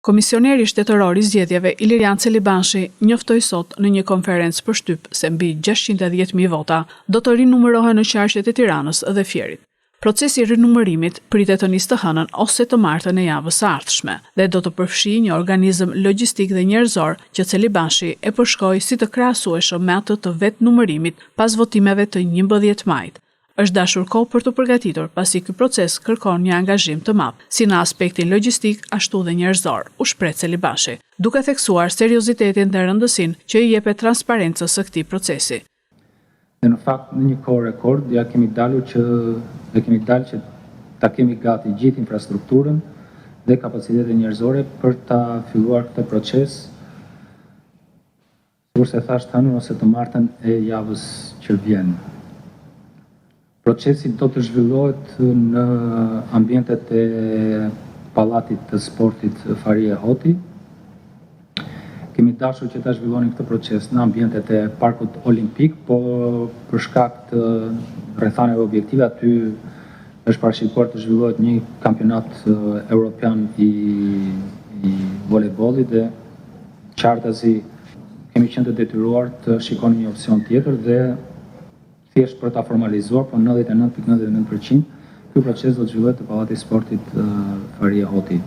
Komisioneri shtetëror i zgjedhjeve Ilirian Celibanshi njoftoi sot në një konferencë për shtyp se mbi 610.000 vota do të rinumërohen në qarqet e Tiranës dhe Fierit. Procesi i rinumërimit pritet të nisë të hënën ose të martën e javës së ardhshme dhe do të përfshijë një organizëm logjistik dhe njerëzor që Celibanshi e përshkroi si të krahasueshëm me atë të vetë numërimit pas votimeve të 11 majit. Është dashur kohë për të përgatitur, pasi ky proces kërkon një angazhim të madh, si në aspektin logjistik ashtu dhe njerëzor, u shpreh Celibanshi, duke theksuar seriozitetin dhe rëndësinë që i jepet transparencës së këtij procesi. Në fakt në një kohë rekord ja kemi dalë që ta kemi gati gjithë infrastrukturën dhe kapacitetet njerëzore për ta filluar këtë proces, kurse thash hënën ose të martën e javës që vjen. Procesi do të zhvillohet në ambientet e Pallatit të Sportit Faria Hoti. Kemi dashur që ta zhvillonin këtë proces në ambientet e Parkut Olimpik, po për shkak të rrethanave objektive aty është parashikuar të zhvillohet një kampionat evropian i voleybollit dhe qartazi kemi qenë të detyruar të shikonim një opsion tjetër dhe thjesht për ta formalizuar, po 99.99% ky proces do të zhvillohet te Pallati i Sportit Faria Hoti.